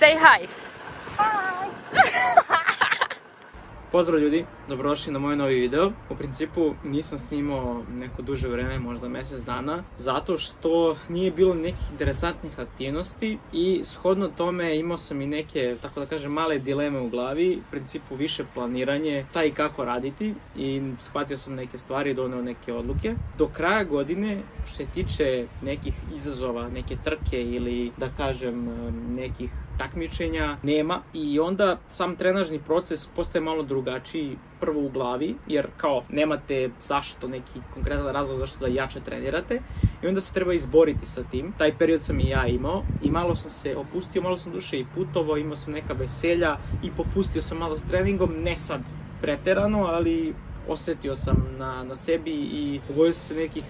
Say hi! Pozdrav ljudi, dobrodošli na moj novi video. U principu nisam snimao neko duže vreme, možda mjesec dana, zato što nije bilo nekih interesantnih aktivnosti i shodno tome imao sam i neke, tako da kažem, male dileme u glavi, u principu više planiranje, šta i kako raditi i shvatio sam neke stvari i doneo neke odluke. Do kraja godine, što se tiče nekih izazova, neke trke ili da kažem nekih takmičenja, nema i onda sam trenažni proces postaje malo drugačiji prvo u glavi, jer kao nemate zašto neki konkretan razlog zašto da jače trenirate i onda se treba izboriti sa tim. Taj period sam i ja imao i malo sam se opustio, malo sam duše i putovao, imao sam neka veselja i popustio sam malo s treningom, ne sad preterano, ali osjetio sam na sebi i ugojio sam se nekih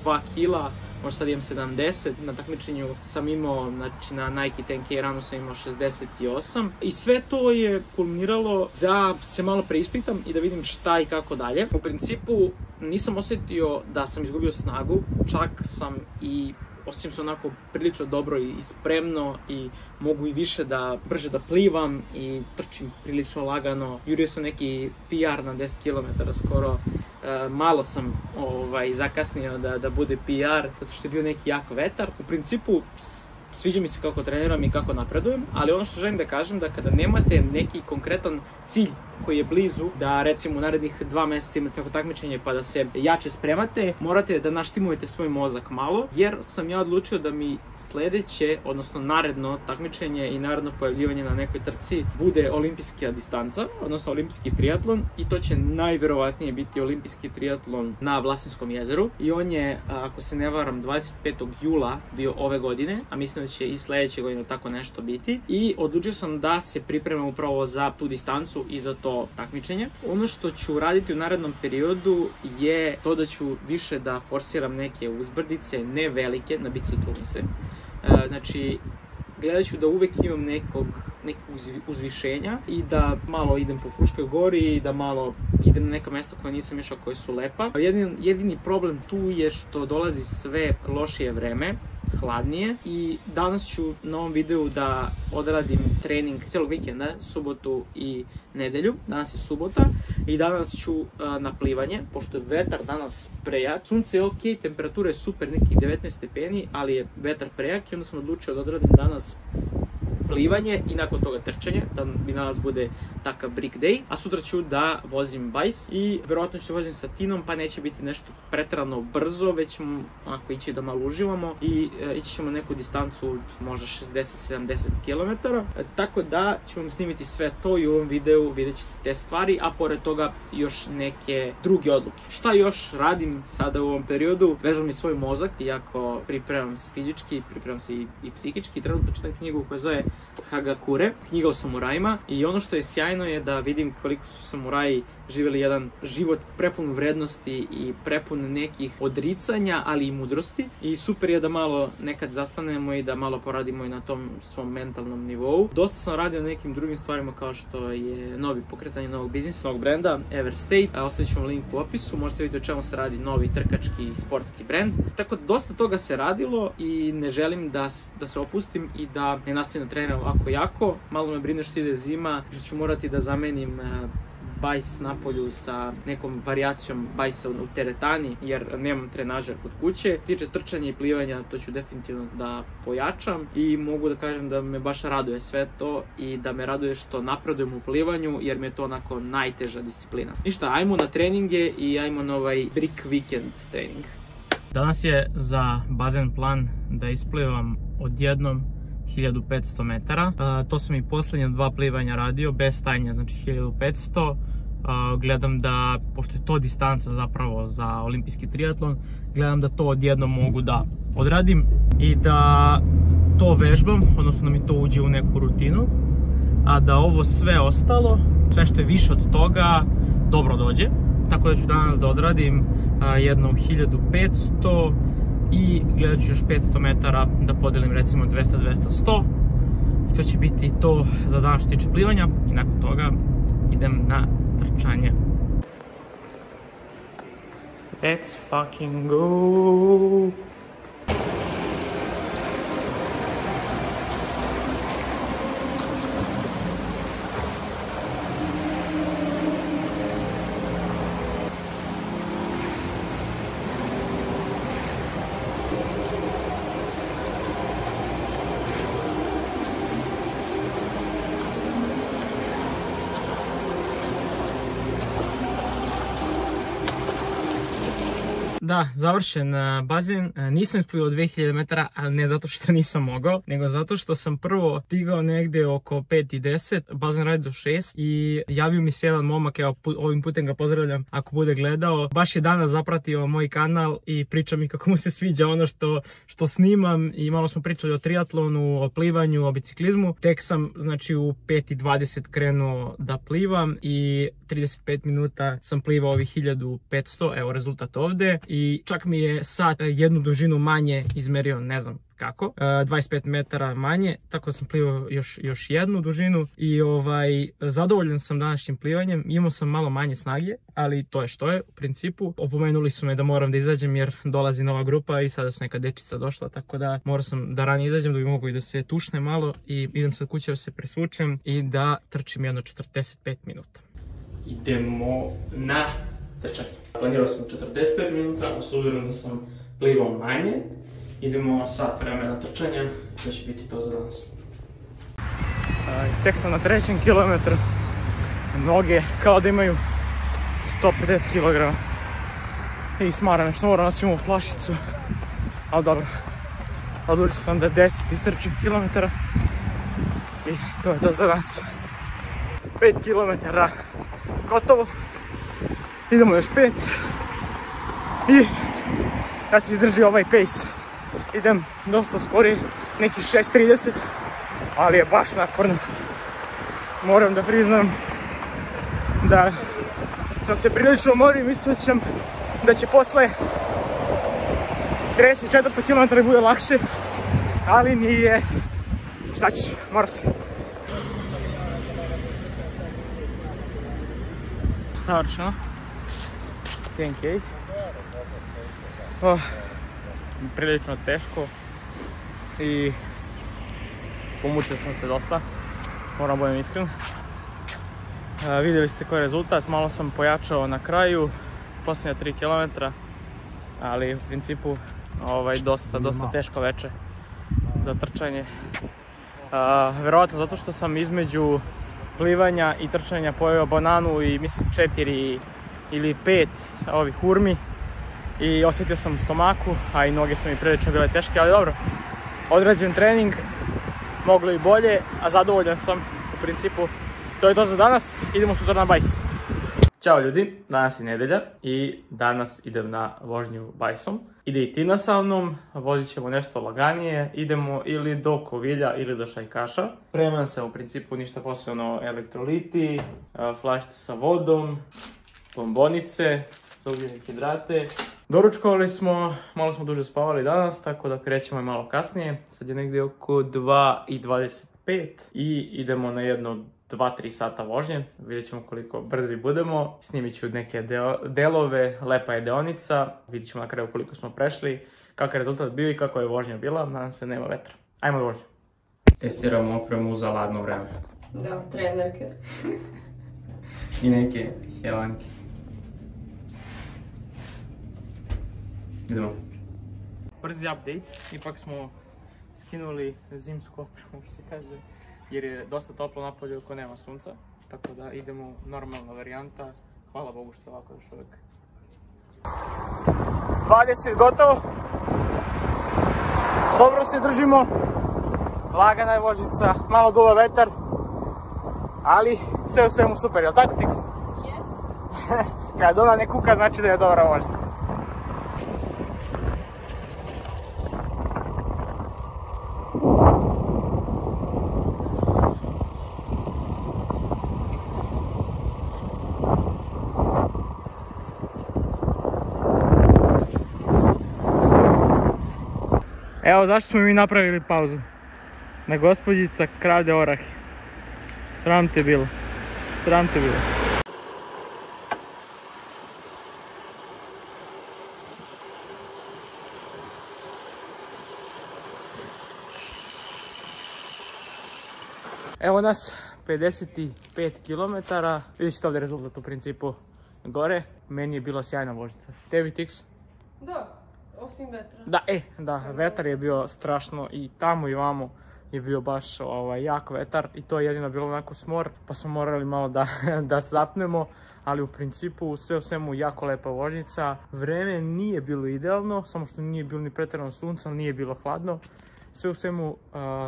2 kila, možda sad imam 70, na takmičenju sam imao, znači na Nike 10K ranu sam imao 68 i sve to je kulminiralo da se malo preispitam i da vidim šta i kako dalje. U principu nisam osjetio da sam izgubio snagu, čak sam i osim se onako prilično dobro i spremno i mogu i više brže da plivam i trčim prilično lagano. Jurio sam neki PR na 10 km skoro, malo sam zakasnio da bude PR zato što je bio neki jak vetar. U principu sviđa mi se kako treniram i kako napredujem, ali ono što želim da kažem da kada nemate neki konkretan cilj koji je blizu, da recimo u narednih 2 mjeseca imate neko takmičenje pa da se jače spremate, morate da naštimujete svoj mozak malo, jer sam ja odlučio da mi sledeće, odnosno naredno takmičenje i naredno pojavljivanje na nekoj trci bude olimpijska distanca, odnosno olimpijski triatlon i to će najverovatnije biti olimpijski triatlon na Vlasinskom jezeru i on je, ako se ne varam, 25. jula bio ove godine, a mislim da će i sledeće godine tako nešto biti i odlučio sam da se pripremam upravo za tu distancu i za to takmičenje. Ono što ću raditi u narednom periodu je to da ću više da forsiram neke uzbrdice, ne velike, na biciklu mislim. Znači, gledat ću da uvek imam nekog uzvišenja i da malo idem po Fruškoj gori i da malo idem na neka mesta koja nisam išao, koje su lepa. Jedini problem tu je što dolazi sve lošije vreme, hladnije i danas ću na ovom videu da odradim trening celog vikenda, subotu i nedelju. Danas je subota i danas ću na plivanje, pošto je vetar danas prejak. Sunce je ok, temperatura je super, nekih 19 stepeni, ali je vetar prejak i onda sam odlučio da odradim danas plivanje i nakon toga trčanje, da mi danas bude takav break day, a sutra ću da vozim bajs i verovatno ću vozim sa Tinom, pa neće biti nešto preterano brzo, već ćemo onako ići da malo uživamo i ići ćemo neku distancu možda 60-70 km, tako da ću vam snimiti sve to i u ovom videu vidjet ćete te stvari, a pored toga još neke druge odluke. Šta još radim sada u ovom periodu? Vežbam mi svoj mozak, iako pripremam se fizički, pripremam se i psihički. Trenutno čitam knjigu koja zove Hagakure, knjiga o samurajima i ono što je sjajno je da vidim koliko su samuraji živjeli jedan život prepun vrednosti i prepun nekih odricanja, ali i mudrosti i super je da malo nekad zastanemo i da malo poradimo i na tom svom mentalnom nivou. Dosta sam radio na nekim drugim stvarima kao što je pokretanje novog biznisa, novog brenda Everstate, ostavit ću vam link u opisu, možete vidjeti o čemu se radi novi trkački sportski brend. Tako da dosta toga se radilo i ne želim da se opustim i da ne nastavim da treniram ovako jako. Malo me brine što ide zima, što ću morati da zamenim bajs napolju sa nekom varijacijom bajsa u teretani, jer nemam trenažer kod kuće. Tiče trčanja i plivanja, to ću definitivno da pojačam i mogu da kažem da me baš raduje sve to i da me raduje što napredujem u plivanju, jer mi je to onako najteža disciplina. Ništa, ajmo na treninge i ajmo na ovaj Brick Weekend trening. Danas je za bazen plan da isplivam odjednom 1500 metara. To sam i posljednja 2 plivanja radio, bez stajanja, znači 1500. Gledam da, pošto je to distanca zapravo za olimpijski triatlon, gledam da to odjednom mogu da odradim i da to vežbam, odnosno da mi to uđe u neku rutinu, a da ovo sve ostalo, sve što je više od toga, dobro dođe. Tako da ću danas da odradim jednom 1500 i gledat ću još 500 metara da podelim recimo 200-200-100 i to će biti to za danas što tiče plivanja i nakon toga idem na trčanje. Let's fucking go! Da, završen bazen, nisam isplivao 2000 metara, ali ne zato što nisam mogao, nego zato što sam prvo stigao negde oko 5:10, bazen radi do 6 i javio mi se jedan momak, evo ovim putem ga pozdravljam ako bude gledao, baš je danas zapratio moj kanal i priča mi kako mu se sviđa ono što snimam i malo smo pričali o triatlonu, o plivanju, o biciklizmu. Tek sam znači u 5:20 krenuo da plivam i 35 minuta sam plivao ovih 1500, evo rezultat ovde. I čak mi je sat jednu dužinu manje izmerio, ne znam kako, 25 metara manje, tako da sam plivao još jednu dužinu i zadovoljan sam današnjim plivanjem. Imao sam malo manje snage, ali to je što je u principu. Opomenuli su me da moram da izađem jer dolazi nova grupa i sada su neka dečica došla, tako da morao sam da ranije izađem da bi mogao i da se tušne malo i idem sad kuće da se presvučem i da trčim jedno 45 minuta. Idemo na trčanje. Planirao sam 45 minuta, s obzirom da sam plivao manje. Idemo sat vremena trčanja, to će biti to za danas. Tek sam na 3. kilometru, noge kao da imaju 150 kg. I smara me što moram nosim ovu flašicu, ali dobro. Odlučio sam da 10 istrčim kilometara i to je to za danas. 5 km gotovo, idemo još 5 i ja ću izdržati ovaj pace. Idem dosta sporije, neki 6:30, ali je baš naporno. Moram da priznam da sam se prilično umorio i mislio sam da će posle 3. i 4. kilometra bude lakše, ali nije. Šta ćeš, morao sam. Savršeno. 10K. Prilično teško i pomučio sam se dosta, moram budem iskren. Vidjeli ste koji je rezultat, malo sam pojačao na kraju, posljednja 3 km, ali u principu dosta teško veče za trčanje. Verovatno zato što sam između plivanja i trčanja pojeo bananu i mislim 4 ili 5 ovih urmi. I osjetio sam u stomaku, a i noge su mi prilično bile teške, ali dobro. Odrađen trening, moglo i bolje, a zadovoljan sam u principu. To je to za danas, idemo sutra na bajs. Ćao ljudi, danas je nedelja i danas idem na vožnju bajsom. Ide i Tina sa mnom, vozit ćemo nešto laganije, idemo ili do Kovilja ili do Šajkaša. Spreman sam u principu, ništa posebno, elektroliti, flašice sa vodom, bombonice za ugljenik hidrate. Doručkovali smo, malo smo duže spavali danas, tako da krećemo malo kasnije. Sad je negdje oko 2:25 i idemo na jedno 2-3 sata vožnje. Vidjet ćemo koliko brzi budemo. Snimit ću neke delove, lepa je deonica. Vidjet ćemo na kraju koliko smo prešli, kakav je rezultat bio i kako je vožnja bila. Nadam se nema vetra. Ajmo vožnju. Testiramo opremu za ladno vreme. Da, trenerke. I neke helanke. Idemo. Brzi update, ipak smo skinuli zimsku opremu, kako se kaže, jer je dosta toplo napolje ako nema sunca, tako da idemo normalna varijanta, hvala Bogu što je ovako još uvijek. 20 gotovo, dobro se držimo, lagana je vožnjica, malo duva vetar, ali sve u svemu super, jel tako Tix? Yes. Kad ona ne kuka znači da je dobra vožnja. Evo zašto smo mi napravili pauzu. Na gospođica krade orahe. Sram te bilo. Sram te bilo. Evo nas 55 km. Vidjet ćete ovdje rezultat u principu gore. Meni je bila sjajna vožnjica. Tebi Tix? Da. Osim vetra. Da, da, vetar je bio strašno i tamo i vamo je bio baš jak vetar i to je jedino bilo onako smor, pa smo morali malo da zapnemo, ali u principu sve u svemu jako lepa vožnjica. Vreme nije bilo idealno, samo što nije bilo ni pretjerano sunca, ali nije bilo hladno. Sve u svemu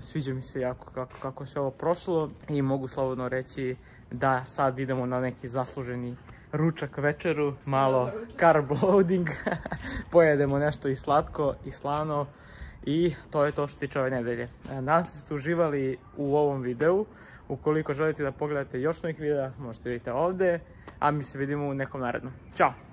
sviđa mi se jako kako je sve ovo prošlo i mogu slobodno reći da sad idemo na neki zasluženi ručak, večeru, malo carb loading, pojedemo nešto i slatko i slano i to je to što tiče ove nedelje. Nadam se da ste uživali u ovom videu. Ukoliko želite da pogledate još novih videa, možete vidjeti ovdje, a mi se vidimo u nekom narednom. Ćao!